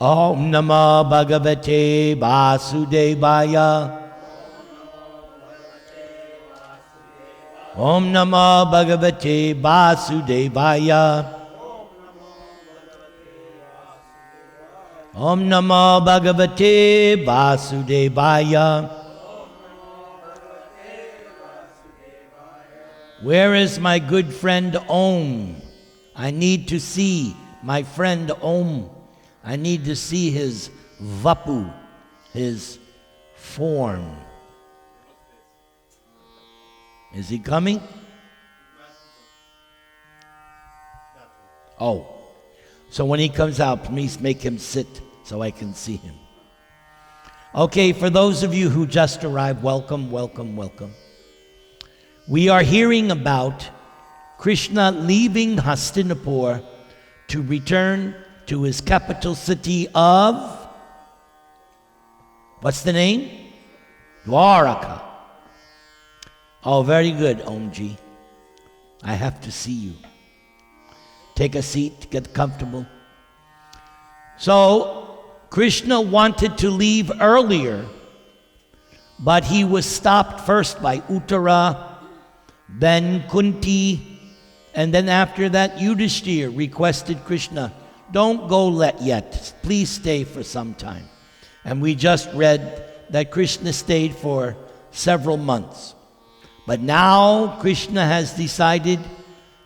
Om Namo Bhagavate Vasudevaya. Om Namo Bhagavate Vasudevaya. Om Namo Bhagavate Vasudevaya. Where is my good friend Om? I need to see my friend Om. I need to see his vapu, his form. Is he coming? Oh. So when he comes out, please make him sit so I can see him. Okay, for those of you who just arrived, welcome, welcome, welcome. We are hearing about Krishna leaving Hastinapura to return to his capital city of, what's the name? Dwaraka. Oh, very good, Omji. I have to see you. Take a seat, get comfortable. So, Krishna wanted to leave earlier, but he was stopped first by Uttara, then Kunti, and then after that Yudhishthira requested Krishna, don't go yet, please stay for some time. And we just read that Krishna stayed for several months. But now Krishna has decided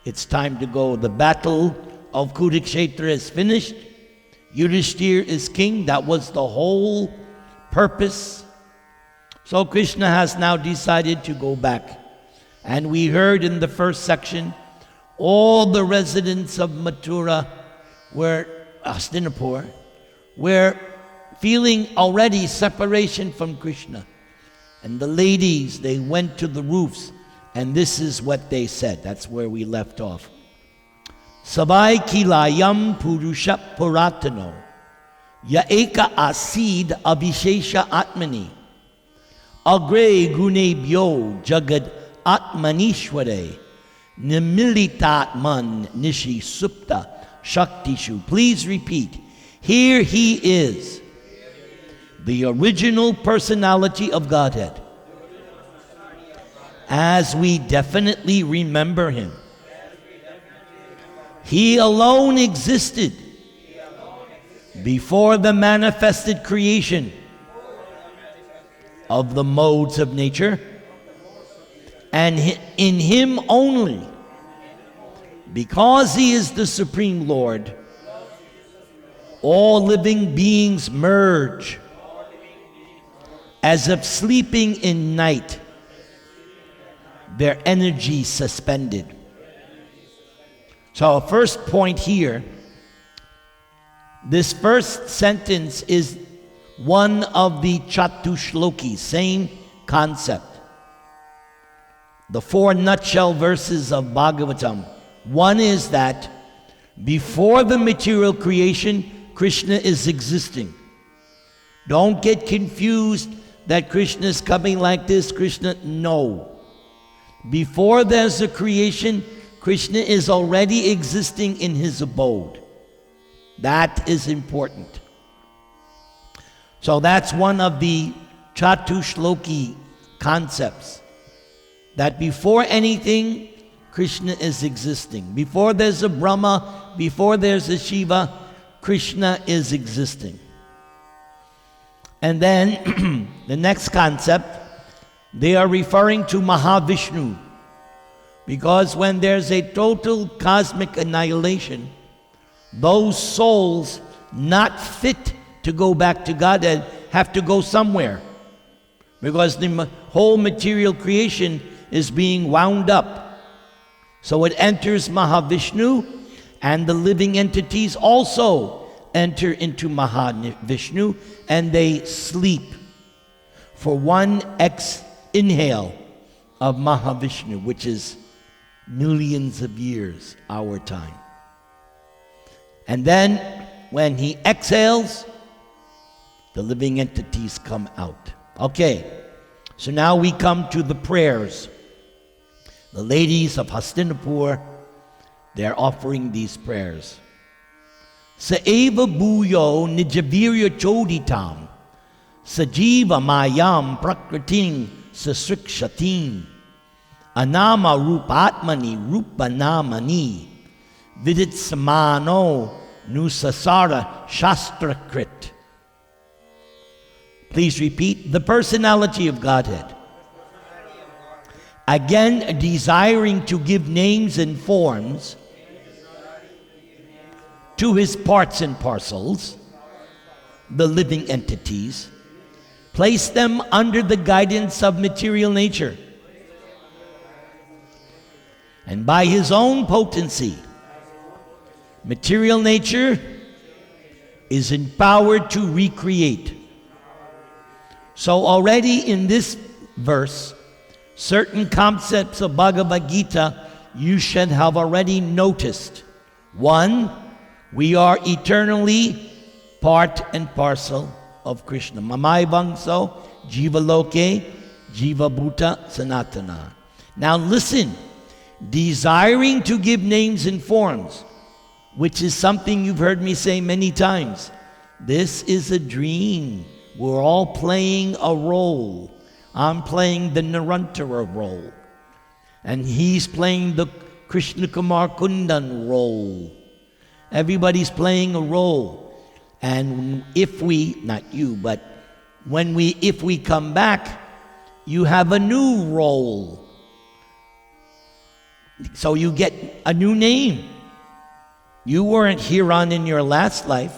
it's time to go. The battle of Kurukshetra is finished. Yudhishthira is king. That was the whole purpose. So Krishna has now decided to go back. And we heard in the first section, all the residents of Mathura Hastinapura were feeling already separation from Krishna. And the ladies, they went to the roofs, and this is what they said. That's where we left off. Sabai kilayam purusha puratano ya eka asid abhishesha atmani agre gunebhyo jagad atmanishware nimilitatman nishi supta shaktishu. Please repeat. Here he is, the original personality of Godhead, as we definitely remember him. He alone existed before the manifested creation of the modes of nature, and in him only, because he is the Supreme Lord, all living beings merge as if sleeping in night, their energy suspended. So first point here, this first sentence is one of the Chatushlokis, same concept. The 4 nutshell verses of Bhagavatam. One is that before the material creation, Krishna is existing. Don't get confused that Krishna is coming like this, Krishna, no. Before there's a creation, Krishna is already existing in his abode. That is important. So that's one of the Chatushloki concepts. That before anything, Krishna is existing. Before there's a Brahma, before there's a Shiva, Krishna is existing. And then the next concept, they are referring to Mahavishnu. Because when there's a total cosmic annihilation, those souls not fit to go back to Godhead have to go somewhere. Because the whole material creation is being wound up. So it enters Mahavishnu, and the living entities also enter into Mahavishnu, and they sleep for one inhale of Mahavishnu, which is millions of years, our time. And then when he exhales, the living entities come out. Okay, so now we come to the prayers. The ladies of Hastinapur, they're offering these prayers. Sa eva buyo nijavirya choditam, sajiva mayam prakriting sasrikshatim, anama rupatmani rupanamani, vidit samano nusasara shastrakrit. Please repeat. The personality of Godhead. Again, desiring to give names and forms to his parts and parcels, the living entities, place them under the guidance of material nature. And by his own potency, material nature is empowered to recreate. So already in this verse, certain concepts of Bhagavad Gita you should have already noticed. One, we are eternally part and parcel of Krishna. Mamai Vangso, Jiva Loke, Jiva Bhuta, Sanatana. Now listen, desiring to give names and forms, which is something you've heard me say many times. This is a dream. We're all playing a role. I'm playing the Narantara role. And he's playing the Krishna Kumar Kundan role. Everybody's playing a role. And if we, not you, but if we come back, you have a new role. So you get a new name. You weren't Hiran in your last life.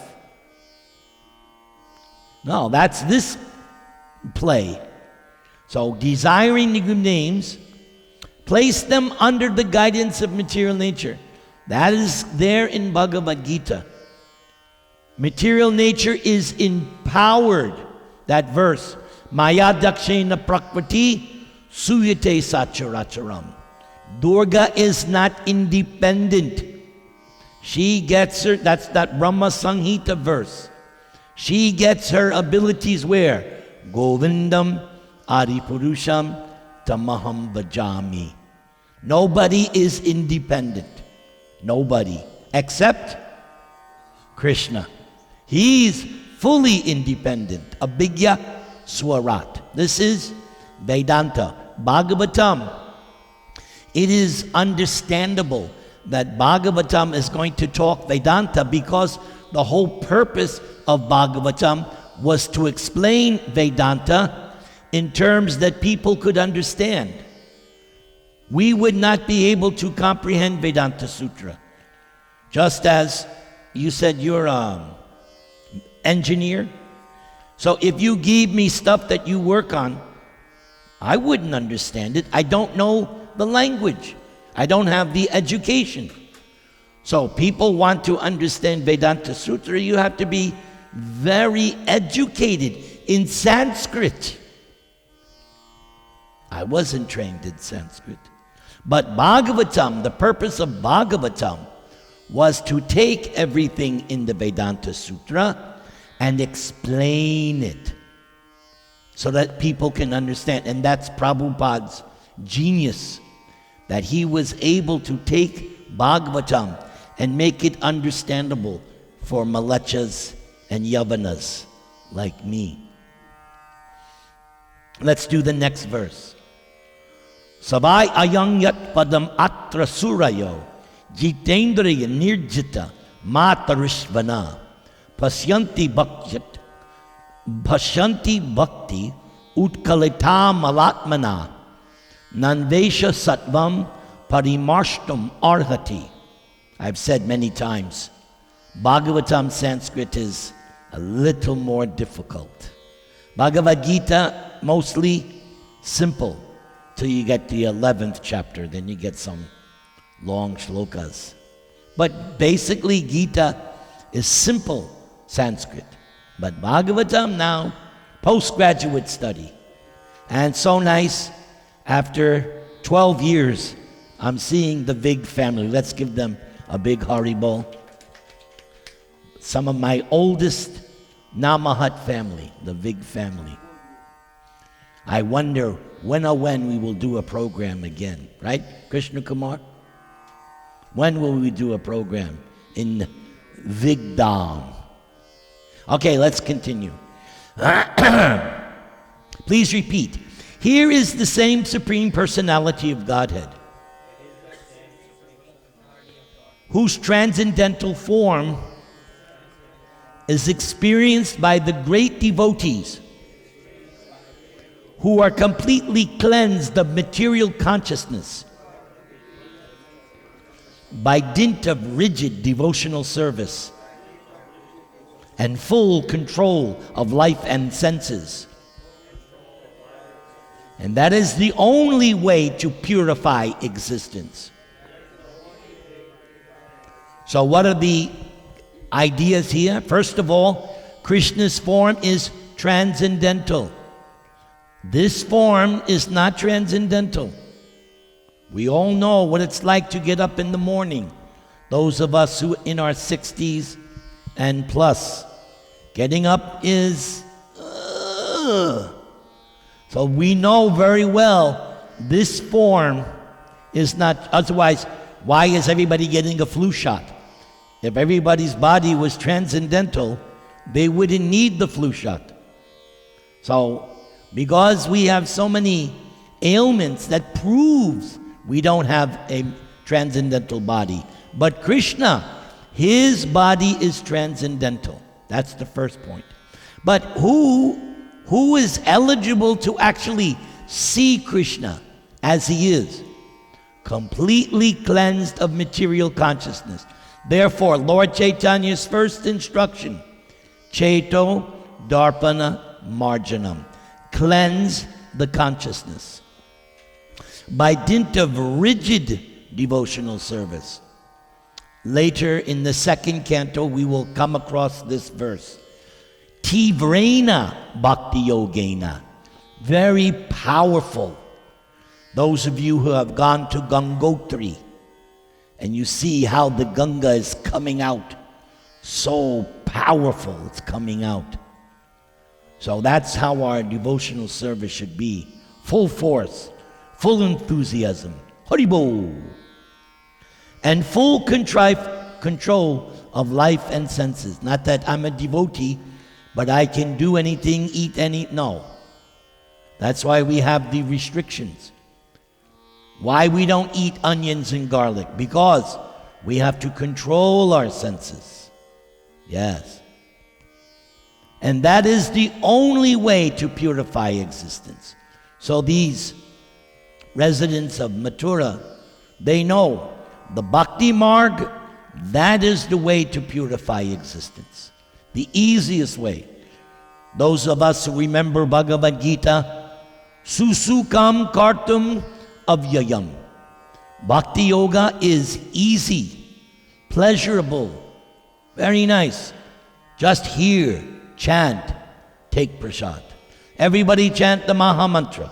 No, that's this play. So desiring to give names, place them under the guidance of material nature. That is there in Bhagavad Gita. Material nature is empowered. That verse, Maya dakshena prakriti suyate sacharacharam. Durga is not independent. She gets her, that's that Brahma Sanghita verse. She gets her abilities where? Govindam Adipurusham Tamaham Vajami. Nobody is independent. Nobody. Except Krishna. He's fully independent. Abhigya Swarat. This is Vedanta. Bhagavatam. It is understandable that Bhagavatam is going to talk Vedanta because the whole purpose of Bhagavatam was to explain Vedanta in terms that people could understand. We would not be able to comprehend Vedanta Sutra. Just as you said you're an engineer. So if you gave me stuff that you work on, I wouldn't understand it. I don't know the language. I don't have the education. So people want to understand Vedanta Sutra, you have to be very educated in Sanskrit. I wasn't trained in Sanskrit. But Bhagavatam, the purpose of Bhagavatam was to take everything in the Vedanta Sutra and explain it so that people can understand. And that's Prabhupada's genius, that he was able to take Bhagavatam and make it understandable for Malachas and Yavanas like me. Let's do the next verse. Savai ayang yat padam atra surayo jitendriya nirjita matarishvana pasyanti bhakti utkalita malatmana nanvesha sattvam parimarshtam arhati. I've said many times, Bhagavatam Sanskrit is a little more difficult. Bhagavad Gita, mostly simple, till you get the 11th chapter, then you get some long shlokas. But basically, Gita is simple Sanskrit. But Bhagavatam now, postgraduate study. And so nice, after 12 years, I'm seeing the Vig family. Let's give them a big Haribol. Some of my oldest Namahat family, the Vig family. I wonder when we will do a program again, right, Krishna Kumar? When will we do a program in Vigdam. Okay, let's continue. Please repeat. Here is the same Supreme Personality of Godhead, whose transcendental form is experienced by the great devotees who are completely cleansed of material consciousness by dint of rigid devotional service and full control of life and senses. And that is the only way to purify existence. So what are the ideas here? First of all, Krishna's form is transcendental. This form is not transcendental. We all know what it's like to get up in the morning. Those of us who in our 60s and plus, getting up is so we know very well this form is not. Otherwise, why is everybody getting a flu shot? If everybody's body was transcendental, they wouldn't need the flu shot. So, because we have so many ailments, that proves we don't have a transcendental body. But Krishna, his body is transcendental. That's the first point. But who is eligible to actually see Krishna as he is? Completely cleansed of material consciousness. Therefore, Lord Chaitanya's first instruction, Chaito Darpana Marjanam, cleanse the consciousness by dint of rigid devotional service. Later in the second canto, we will come across this verse. Tivrena Bhakti Yogena. Very powerful. Those of you who have gone to Gangotri and you see how the Ganga is coming out, so powerful it's coming out. So that's how our devotional service should be. Full force, full enthusiasm. Haribo. And full control of life and senses. Not that I'm a devotee, but I can do anything, eat any. No. That's why we have the restrictions. Why we don't eat onions and garlic? Because we have to control our senses. Yes. And that is the only way to purify existence. So these residents of Mathura, they know the Bhakti Marg, that is the way to purify existence. The easiest way. Those of us who remember Bhagavad Gita, Susukam Kartum Avyayam. Bhakti Yoga is easy, pleasurable, very nice. Just hear, chant, take prasad. Everybody chant the Maha Mantra.